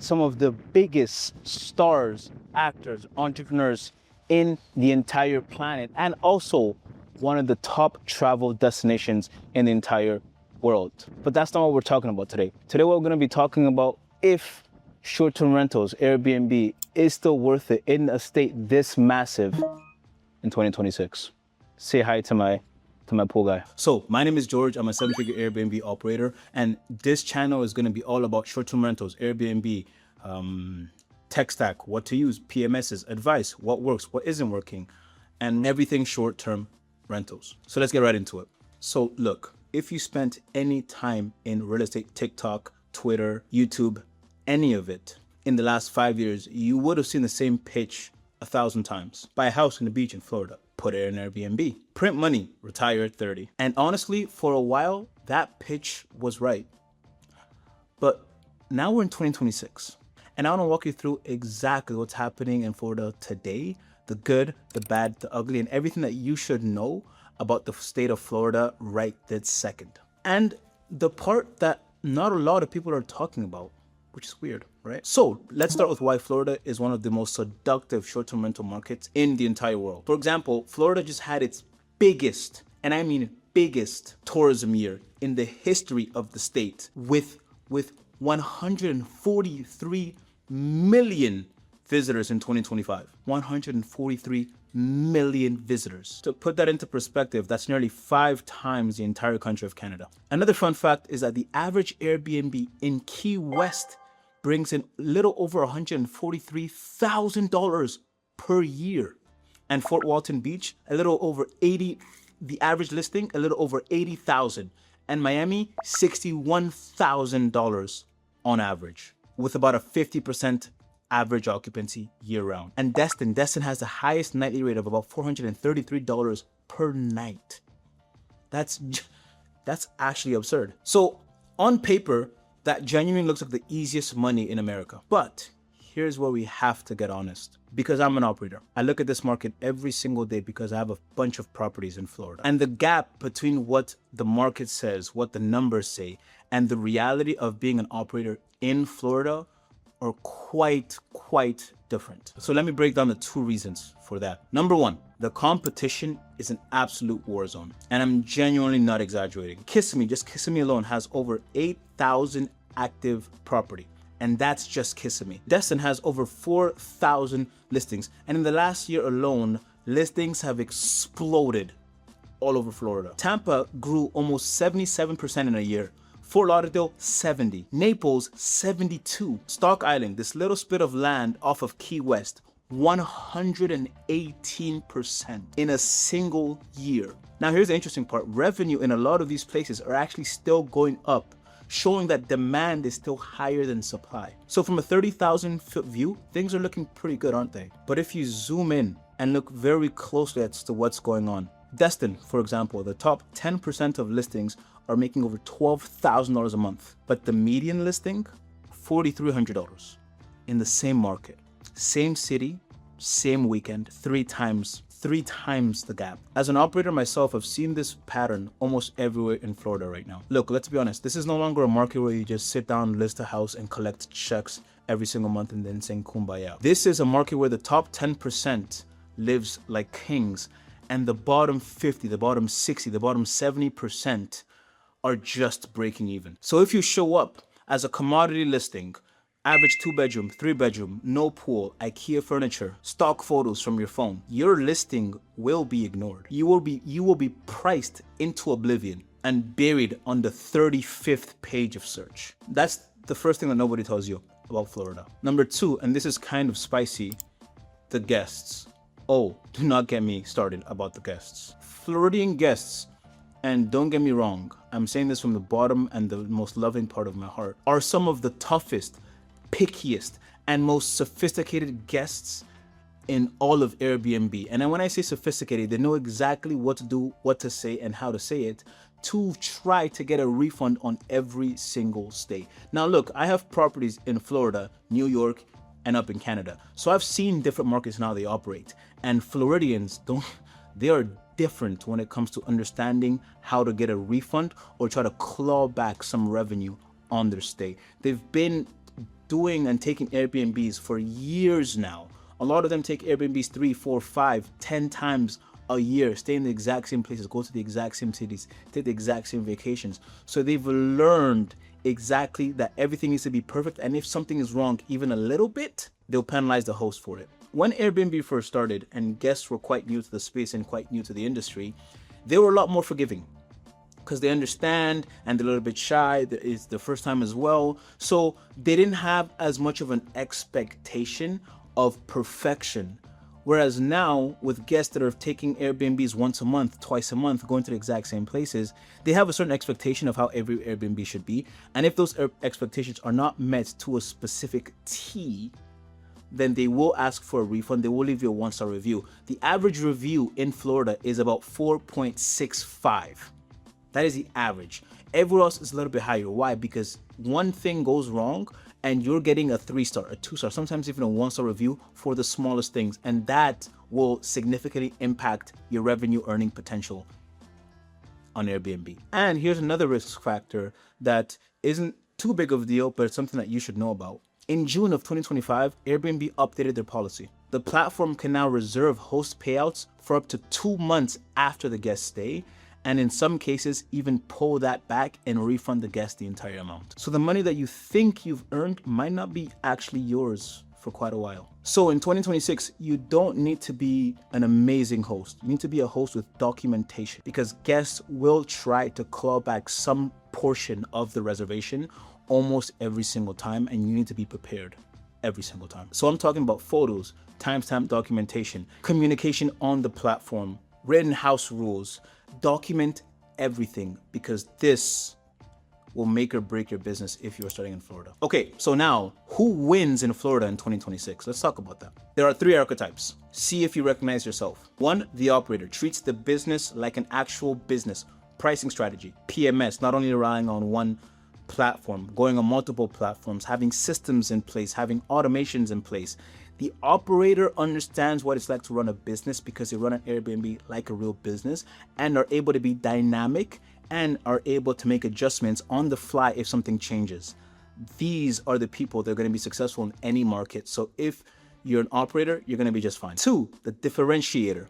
some of the biggest stars, actors, entrepreneurs in the entire planet, and also one of the top travel destinations in the entire world. But that's not what we're talking about today. Today, we're going to be talking about if short-term rentals, Airbnb, is still worth it in a state this massive in 2026. Say hi to my pool guy. So my name is George. I'm a 7-figure Airbnb operator, and this channel is going to be all about short-term rentals, Airbnb, tech stack, what to use, PMSs, advice, what works, what isn't working, and everything short-term rentals. So let's get right into it. So look, if you spent any time in real estate, TikTok, Twitter, YouTube, any of it in the last 5 years, you would have seen the same pitch 1,000 times. Buy a house on the beach in Florida, put it in Airbnb, print money, retire at 30. And honestly, for a while, that pitch was right. But now we're in 2026. And I want to walk you through exactly what's happening in Florida today, the good, the bad, the ugly, and everything that you should know about the state of Florida right this second. And the part that not a lot of people are talking about, which is weird, right? So let's start with why Florida is one of the most seductive short-term rental markets in the entire world. For example, Florida just had its biggest, and I mean biggest, tourism year in the history of the state with 143 million visitors in 2025. 143 million visitors. To put that into perspective, that's nearly 5 times the entire country of Canada. Another fun fact is that the average Airbnb in Key West brings in a little over $143,000 per year. And Fort Walton Beach, a little over 80, the average listing, a little over 80,000. And Miami, $61,000 on average, with about a 50% average occupancy year round. And Destin has the highest nightly rate of about $433 per night. That's actually absurd. So on paper, that genuinely looks like the easiest money in America. But here's where we have to get honest. Because I'm an operator, I look at this market every single day because I have a bunch of properties in Florida. And the gap between what the market says, what the numbers say, and the reality of being an operator in Florida are quite different. So let me break down the 2 reasons for that. Number 1, the competition is an absolute war zone. And I'm genuinely not exaggerating. Kissimmee, just Kissimmee alone, has over 8,000 active property. And that's just Kissimmee. Destin has over 4,000 listings. And in the last year alone, listings have exploded all over Florida. Tampa grew almost 77% in a year. Fort Lauderdale, 70. Naples, 72. Stock Island, this little spit of land off of Key West, 118% in a single year. Now here's the interesting part. Revenue in a lot of these places are actually still going up, showing that demand is still higher than supply. So from a 30,000 foot view, things are looking pretty good, aren't they? But if you zoom in and look very closely as to what's going on, Destin, for example, the top 10% of listings are making over $12,000 a month. But the median listing, $4,300 in the same market, same city, same weekend, 3 times the gap. As an operator myself, I've seen this pattern almost everywhere in Florida right now. Look, let's be honest, this is no longer a market where you just sit down, list a house, and collect checks every single month and then sing kumbaya. This is a market where the top 10% lives like kings, and the bottom 50, the bottom 60, the bottom 70% are just breaking even. So if you show up as a commodity listing, average 2-bedroom, 3-bedroom, no pool, IKEA furniture, stock photos from your phone, your listing will be ignored. You will be priced into oblivion and buried on the 35th page of search. That's the first thing that nobody tells you about Florida. Number 2, and this is kind of spicy, the guests. Oh, do not get me started about the guests. Floridian guests, and don't get me wrong, I'm saying this from the bottom and the most loving part of my heart, are some of the toughest, pickiest, and most sophisticated guests in all of Airbnb. And when I say sophisticated, they know exactly what to do, what to say, and how to say it to try to get a refund on every single stay. Now look, I have properties in Florida, New York, and up in Canada. So I've seen different markets and how they operate. And Floridians they are different when it comes to understanding how to get a refund or try to claw back some revenue on their stay. They've been doing and taking Airbnbs for years now. A lot of them take Airbnbs 3, 4, 5, 10 times a year, stay in the exact same places, go to the exact same cities, take the exact same vacations. So they've learned exactly that everything needs to be perfect. And if something is wrong, even a little bit, they'll penalize the host for it. When Airbnb first started and guests were quite new to the space and quite new to the industry, they were a lot more forgiving because they understand and they're a little bit shy. It's the first time as well. So they didn't have as much of an expectation of perfection. Whereas now with guests that are taking Airbnbs once a month, twice a month, going to the exact same places, they have a certain expectation of how every Airbnb should be. And if those expectations are not met to a specific T, then they will ask for a refund. They will leave you a 1-star review. The average review in Florida is about 4.65. That is the average. Everywhere else is a little bit higher. Why? Because one thing goes wrong and you're getting a 3-star, a 2-star, sometimes even a 1-star review for the smallest things. And that will significantly impact your revenue earning potential on Airbnb. And here's another risk factor that isn't too big of a deal, but it's something that you should know about. In June of 2025, Airbnb updated their policy. The platform can now reserve host payouts for up to 2 months after the guest stay, and in some cases even pull that back and refund the guest the entire amount. So the money that you think you've earned might not be actually yours for quite a while. So in 2026, you don't need to be an amazing host. You need to be a host with documentation, because guests will try to claw back some portion of the reservation almost every single time, and you need to be prepared every single time. So I'm talking about photos, timestamp documentation, communication on the platform, written house rules. Document everything, because this will make or break your business if you're starting in Florida. Okay, so now who wins in Florida in 2026? Let's talk about that. There are 3 archetypes. See if you recognize yourself. 1, the operator treats the business like an actual business. Pricing strategy, PMS, not only relying on one platform, going on multiple platforms, having systems in place, having automations in place. The operator understands what it's like to run a business because they run an Airbnb like a real business and are able to be dynamic and are able to make adjustments on the fly if something changes. These are the people that are going to be successful in any market. So if you're an operator, you're going to be just fine. 2, the differentiator.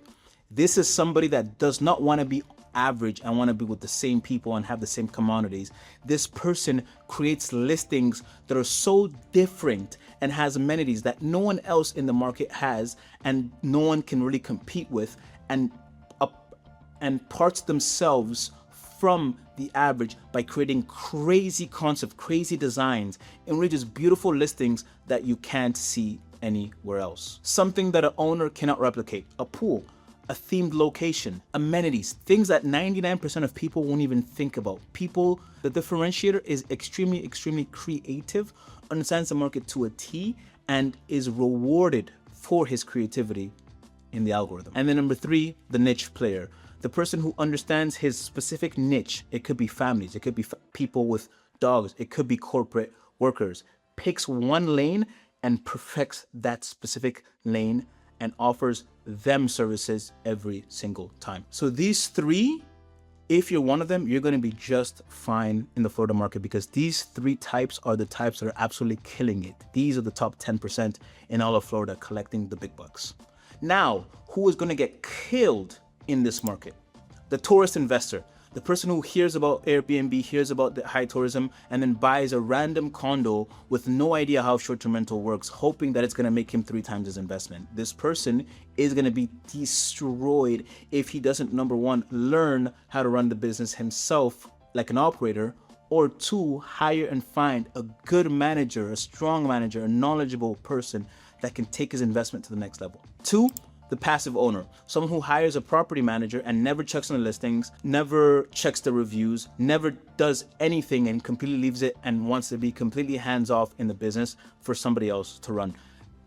This is somebody that does not want to be average and want to be with the same people and have the same commodities. This person creates listings that are so different and has amenities that no one else in the market has and no one can really compete with, and parts themselves from the average by creating crazy concepts, crazy designs, and really just beautiful listings that you can't see anywhere else. Something that an owner cannot replicate: a pool, a themed location, amenities, things that 99% of people won't even think about. The differentiator is extremely, extremely creative, understands the market to a T, and is rewarded for his creativity in the algorithm. And then number 3, the niche player. The person who understands his specific niche. It could be families, it could be people with dogs, it could be corporate workers. Picks one lane and perfects that specific lane and offers them services every single time. So these 3, if you're one of them, you're going to be just fine in the Florida market, because these 3 types are the types that are absolutely killing it. These are the top 10% in all of Florida collecting the big bucks. Now, who is going to get killed in this market? The tourist investor. The person who hears about Airbnb, hears about the high tourism, and then buys a random condo with no idea how short-term rental works, hoping that it's going to make him 3 times his investment. This person is going to be destroyed if he doesn't, number 1, learn how to run the business himself like an operator, or 2, hire and find a good manager, a strong manager, a knowledgeable person that can take his investment to the next level. 2, the passive owner, someone who hires a property manager and never checks on the listings, never checks the reviews, never does anything, and completely leaves it and wants to be completely hands-off in the business for somebody else to run.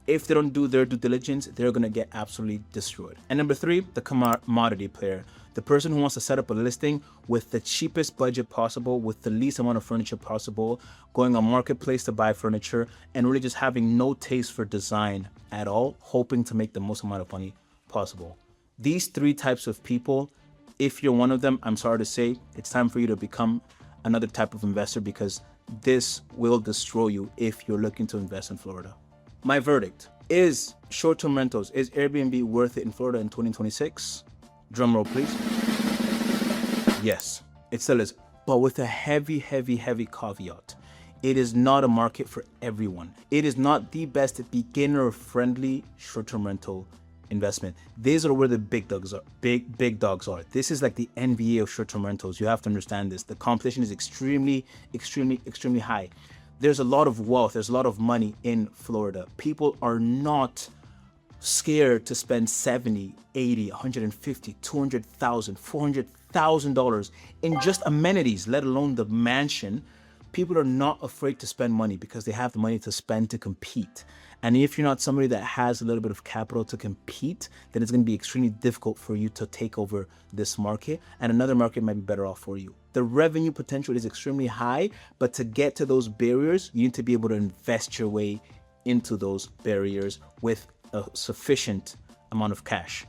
If they don't do their due diligence, they're going to get absolutely destroyed. And number 3, the commodity player, the person who wants to set up a listing with the cheapest budget possible, with the least amount of furniture possible, going on marketplace to buy furniture, and really just having no taste for design at all, hoping to make the most amount of money possible. These 3 types of people, if you're one of them, I'm sorry to say, it's time for you to become another type of investor, because this will destroy you if you're looking to invest in Florida. My verdict is short-term rentals. Is Airbnb worth it in Florida in 2026? Drum roll, please. Yes, it still is, but with a heavy caveat. It is not a market for everyone. It is not the best beginner-friendly short-term rental investment. These are where the big dogs are. Big dogs are. This is like the NBA of short-term rentals. You have to understand this. The competition is extremely high. There's a lot of wealth. There's a lot of money in Florida. People are not scared to spend $70, $80, $150, $200,000, $400,000 in just amenities, let alone the mansion. People are not afraid to spend money because they have the money to spend to compete. And if you're not somebody that has a little bit of capital to compete, then it's going to be extremely difficult for you to take over this market, and another market might be better off for you. The revenue potential is extremely high, but to get to those barriers, you need to be able to invest your way into those barriers with a sufficient amount of cash.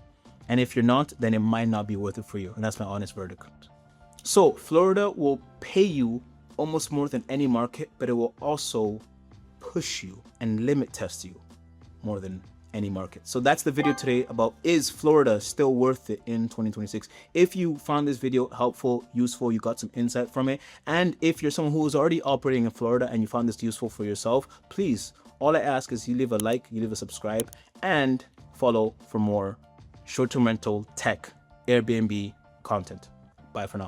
And if you're not, then it might not be worth it for you. And that's my honest verdict. So Florida will pay you almost more than any market, but it will also push you and limit test you more than any market. So that's the video today about, is Florida still worth it in 2026? If you found this video helpful, useful, you got some insight from it, and if you're someone who is already operating in Florida and you found this useful for yourself, please, all I ask is you leave a like, you leave a subscribe, and follow for more short-term rental, tech, Airbnb content. Bye for now.